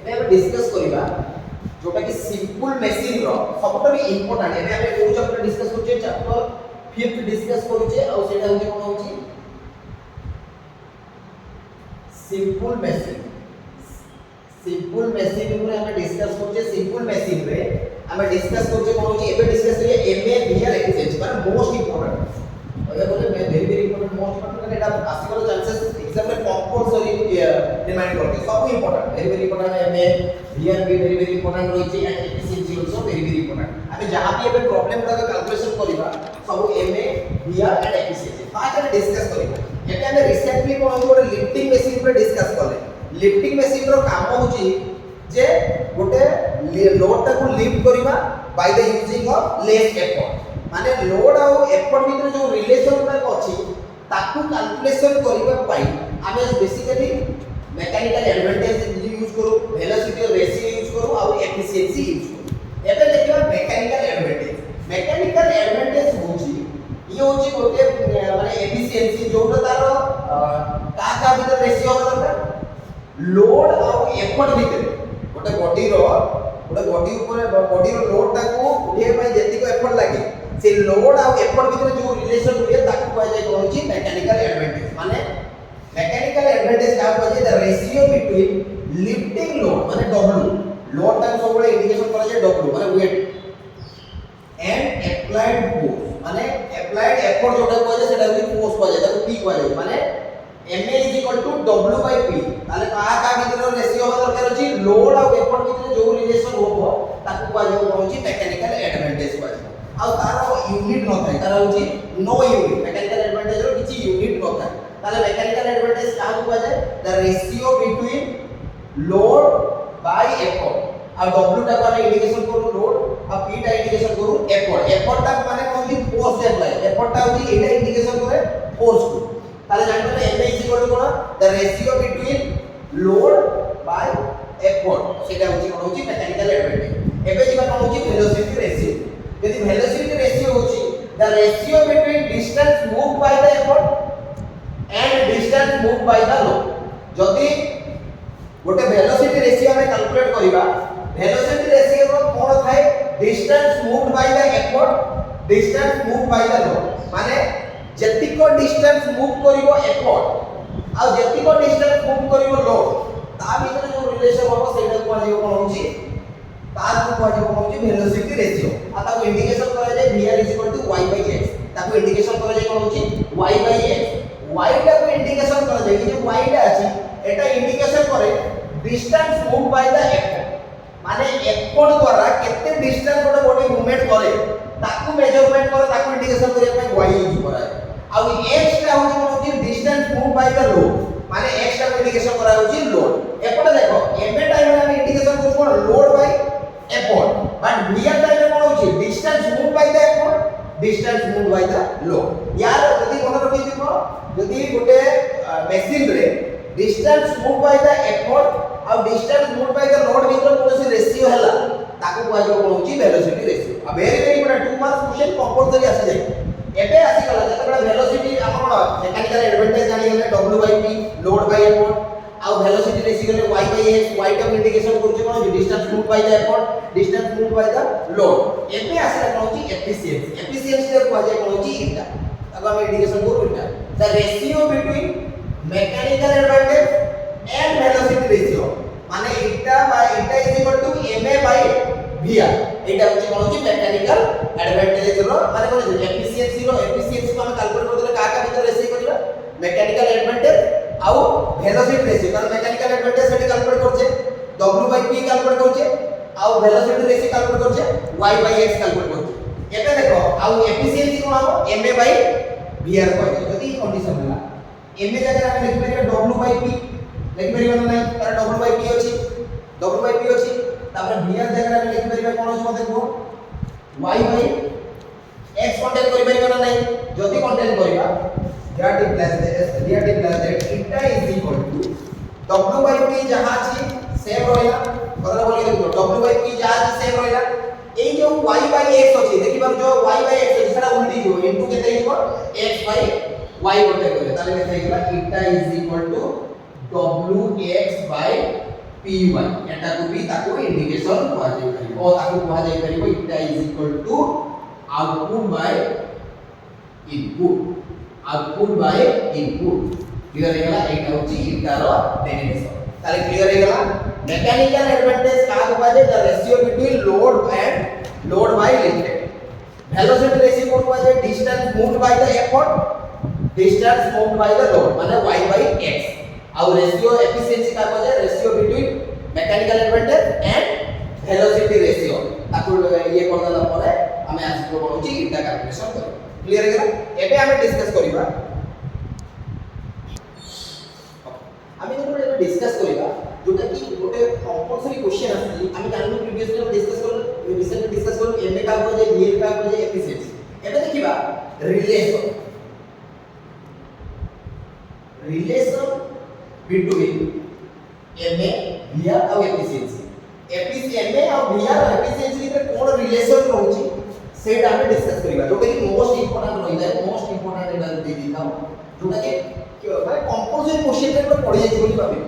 एबे हम डिस्कस करिबा जोटा कि सिंपल मशीन रो सबटा भी इंपोर्टेंट एबे हम कोन चैप्टर डिस्कस करछे चैप्टर 5th डिस्कस करछे और सेटा होचे कोन होची सिंपल मशीन रे हम डिस्कस करछे सिंपल मशीन रे हम डिस्कस करछे कोन होची एबे डिस्कस करिए एमए वीआर एक्सचेंज माने मोस्ट इंपोर्टेंट ओया बोले मैं वेरी इंपोर्टेंट मोस्ट इंपोर्टेंट एटा आसीबार चांसेस एग्जाम में कंपल्सरी रिमाइंड करके सब important very important MA VR भी वेरी इंपोर्टेंट रहिछि and efficiency also very important हम जहां भी एबे प्रॉब्लम का कैलकुलेशन करिबा सब MA VR and efficiency first हम डिस्कस करिबा एबे हम रिसेंटली कोन गोटे लिफ्टिंग मशीन पर डिस्कस करले लिफ्टिंग मशीन रो काम होची जे गोटे लोड टाको लिफ्ट करिबा by the using of less effort माने लोड और एफर्ट भीतर जो रिलेशन गुडा अछि ताकू कैलकुलेशन करिबा पाई आमे बेसिकली मैकेनिकल एडवांटेज यूज करू वेलोसिटी रेशियो यूज करू और एफिशिएंसी यूज करू एबे देखिबा मैकेनिकल एडवांटेज होची ये होची गोटे माने एफिशिएंसी जोटा तारो का भीतर रेशियो दरकार लोड और एफर्ट भीतर गोटे बॉडी ऊपर लोड टाको उठे पय जेति को एफर्ट लागे से लोड और एफर्ट भीतर जो रिलेशन हुए ताकू कहै जाय कोन छी मैकेनिकल एडवांटेज माने मैकेनिकल एडवांटेज का कहै the ratio between lifting load माने डब्ल्यू लोड टाइम सब बड़े इंडिकेशन करा जाय डब्ल्यू माने वेट एंड अप्लाइड फोर्स माने अप्लाइड एफर्ट जोटा कहै जाय सेटा भी फोर्स कहै जाय ताकू पी कहै जाय माने ma w/p ताले का भीतर रेशियो होबा दरकार अछि लोड और एफर्ट भीतर जो रिलेशन होबो ताकू कहै जाय कोन छी मैकेनिकल एडवांटेज कहै जाय आ तारो यूनिट न थाय तारो होची नो यूनिट मैकेनिकल एडवांटेज रो किछि यूनिट न थाय ताले मैकेनिकल एडवांटेज का कहै जाय the ratio between load by effort आ w टा माने इंडिकेशन करू लोड आ p टा इंडिकेशन करू एफर्ट टा माने कोन दी फोर्स अप्लाई एफर्ट टा होची एटा इंडिकेशन करे फोर्स को ताले जानते m cone the ratio between load by effort सेटा होची कोन होची मैकेनिकल एडवांटेज एबे जिबा कोन होची वेलोसिटी रेशियो यदि वेलोसिटी रेशियो होची the ratio between distance moved by the effort and distance moved by the load जदी गोटे वेलोसिटी रेशियो हम कैलकुलेट करिबा वेलोसिटी रेशियो रो कोन थाए distance moved by the effort distance moved by the load माने जतिको distance move करिवो effort आ जतिको distance move करिवो load ता भीतर जो रिलेशन होबो सेटा को आजियो कोन होची तार को आजियो कोन होची वेलोसिटी रेशियो आ ताको इंडिकेशन करा जाय v y/x ताको इंडिकेशन करा जाय कोन होची y/x y टा को इंडिकेशन करा जाय कि जो y टा अछि एटा इंडिकेशन करे distance move by the effort माने एफर्ट द्वारा केते डिस्टेंस गोटे बॉडी मूवमेंट करे ताकू मेजरमेंट करे ताकू इंडिकेशन करिया पय y यूज कराय आ x टा होची कोन होची distance move by the load माने x टा को इंडिकेशन करा होची लोड एपटे देखो एबे टाइम रे हम इंडिकेशन करू कोन load by effort but v time रे कोन होची distance move by the effort distance move by the load यार जदी मन रखि दिबो जदी गोटे मशीन रे distance move by the effort और distance move by the load भीतर कोनसी रेशियो हला ताको कहै कोन होची वेलोसिटी रेशियो आ very important 2 marks question compulsory आसी जाय एबे आसी गला जतबेला वेलोसिटी आपण मैकेनिकल एडवांटेज जानि गले w/p लोड बाय एफर्ट आ वेलोसिटी रेशियो गले y/x y टा इंडिकेशन करू छै कोन distance move by the effort distance move by the load एबे आसी कोन होची एफिशिएंसी रे कहै कोन होची इटा ताको हम इंडिकेशन करू eta the ratio between mechanical advantage and velocity ratio माने eta by eta is equal to ma by vr एटा होची कोन होची मैकेनिकल एडवांटेज रो माने कोन एफिशिएंसी को हम कैलकुलेट कर देले का भीतर रेशियो करिबा मैकेनिकल एडवांटेज आउ वेलोसिटी रेशियो कारण मैकेनिकल एडवांटेज सेट कैलकुलेट करछे w/p कैलकुलेट करछे आउ वेलोसिटी रेशियो कैलकुलेट करछे y/x कैलकुलेट करछे एबे देखो आउ एफिशिएंसी कोन हो ma बाय vr कहै जदी कंडीशन होला ma जगह हम लिख परिबा w/p लिख परिबा नै कारण w/p अछि तापर vr जगह हम लिख परिबा कोन हो देखो y/x कंटेन करि परिबा नै जदी कंटेन करिबा that eta is equal to w/p जहां छी सेम रहला बदला बोली देखो w/p जहां छी सेम रहला ए जो y/x अछि देखि बार जो y/x अछि सेटा उल्टी जो इनटू केते हिबो x/y गोटे गले ताले केते Hiba eta is equal to wx/p py एटा को भी ताको इंडिकेशन कुआ जाय परिबो और ताको कुआ जाय परिबो इटा is equal to output by input clear हे गला एटा होची इटार डेरिवेशन ताले क्लियर हे गला मैकेनिकल एडवांटेज का कुआ जाय the ratio between load bye lifted velocity ratio को कुआ जाय distance moved by the load माने y by x और रेशियो एफिशिएंसी का कुआ जाय ratio between mechanical advantage and velocity ratio ताको ये कर देला परे हमें आसिको बनउची इटा कैलकुलेशन कर क्लियर हे गला एबे हमें डिस्कस करिबा हमें जो डिस्कस करिबा जोटा कि गोटे कंपलसरी क्वेश्चन आसी हमें जानू प्रीवियसली हम डिस्कस कर रिसेंटली डिस्कस कर एमए का को जे बीए का को जे एफिशिएंसी एबे देखिबा रिलेशन बिटवीन एमए बीआर और एफिशिएंसी एमए और बीआर एफिशिएंसी रे कोन रिलेशन रहउची सेटा हमें डिस्कस करिबा जोटा कि मोस्ट इंपोर्टेंट रहि जाय मोस्ट इंपोर्टेंट एटा दे दिखाओ जोटा कि माने कंपलसरी क्वेश्चन रे पढि जाय बोली भाबी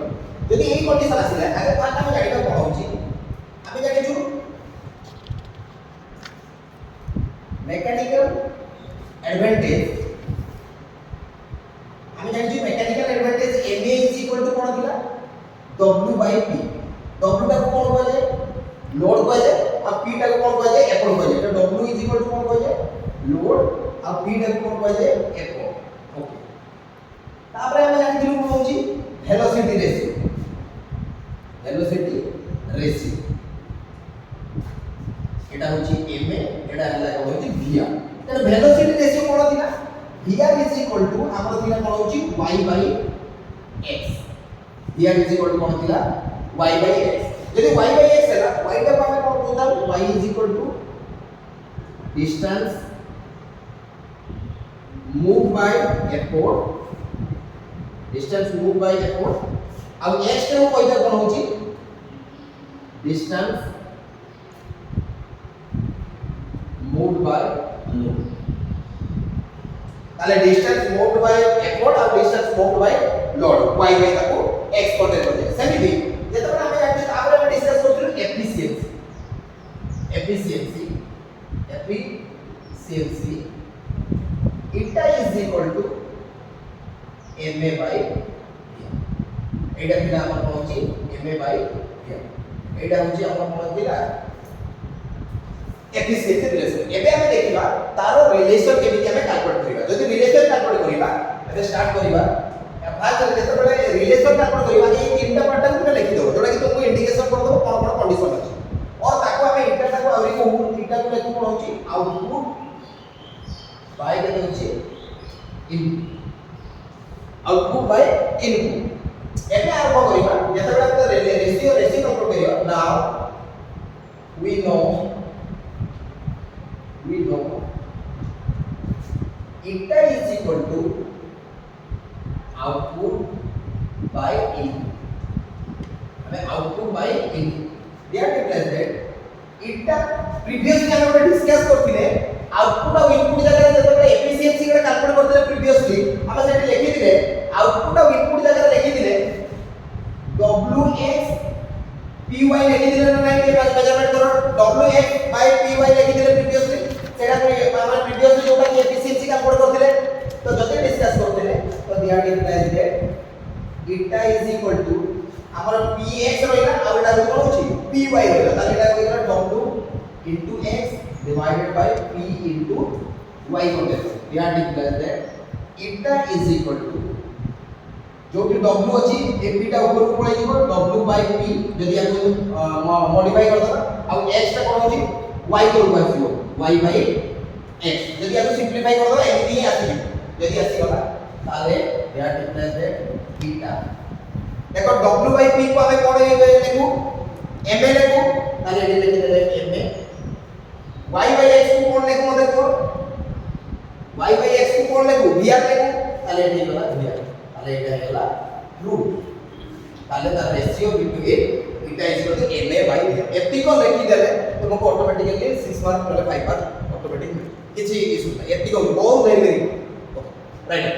यदि এই कंडीशन आसिला आगे फास्ट हम जानिबा कोन होची আমি জানিছু মেকানিক্যাল অ্যাডভান্টেজ আমি জানিছু মেকানিক্যাল অ্যাডভান্টেজ ma কোন থিলা w বাই p w টা কোন কয় যায় লোড কয় যায় আর p টা কোন কয় যায় এফোর্ট কয় যায় এটা w কোন কয় যায় লোড আর p টা কোন কয় যায় এফোর্ট ওকে তারপরে আমি জানিছু কোন হচ্ছে ভেলোসিটি রেশিও এটা হচ্ছে ma এটা হলা হচ্ছে vr তাহলে ভেলোসিটি রেশিও কোন দিনা vr আমরা দিনা কোন হচ্ছে y বাই x vr কোন দিলা y বাই x যদি y বাই x হলা y টা পাবে কোন বলতাম y distance moved by effort अब x टा কয়টা কোন হচ্ছে distance moved by load তাহলে distance moved by effort और distance moved by load y by তাকো x করতে করতে সেমিতি যেতবে আমি জানি তারপরে আমি ডিসকাস করছিলাম এফিসিয়েন্সি এটা is equal to ma by এটা দিলা আমার কোন হচ্ছে ma by এটা হচ্ছে আমার কোন দিলা এফিসিয়েন্সি রিলেশন এবে আমি দেখিবা তার রিলেশন কেমিতি আমি ক্যালকুলেট করিবা যদি রিলেশন ক্যালকুলেট করিবা এবে স্টার্ট করিবা ফার্স্ট যেতবেলে রিলেশন ক্যালকুলেট করিবা এই তিনটা পার্টটা তুমি লিখি দেবো जोटा कि तुमको इंडिकेशन कर देबो कोन कोन कंडीशन अछि और ताको हमें इटा ताको आवरी को इटा को लेको कोन होछि आउटपुट बाय केते होछि इनपुट आउटपुट बाय इनपुट एबे आरंभ करिबा जेतबेले आपण रेशियो कंट्रोल करिबा now we know eta is equal to output by input हमें output by input that is that eta previously हम गोटे डिस्कस करथिले आउटपुट और इनपुट जगह जेतबेले एफिशिएंसी के कैलकुलेट करथिले प्रीवियसली हम सेठी लिखि दिले आउटपुट और इनपुट जगह लिखि दिले wx py लिखि दिले ना नहीं मेजरमेंट करो wx by py लिखि दिले प्रीवियसली सेटा हमर प्रीवियसली जोटा कि एफिशिएंसी कैलकुलेट करथिले तो जति डिस्कस करथिले तो that is that eta is equal to हमर px रहिला आ एटा कोन होछि py रहिला ताले एटा कोइला w into x divided by p into y होते that is that eta is equal to जो कि w अछि ए p टा ऊपर पळै जिवो w by p जदि हम मॉडिफाई कर दबा आ x टा कोन होछि y को ऊपर आसीबो y by x जदि हम सिंपलीफाई कर दबा एमिति ही आसी जदि आसी गला ताले दैट इज दैट eta देखो w by p को हमें कोन लिखू ma लिखू ताले एडी लिखि देले ma y by x को कोन लिखू देखो y by x को कोन लिखू vr लिखू ताले एडी गला vr ताले एटा गला रूट ताले the ratio between eta is equal to ma by vr एती को लिखि देले तुमको ऑटोमेटिकली 6 मार्क मतलब 5 मार्क ऑटोमेटिक किछि इशू एती को बहुत वेरी ओके राइट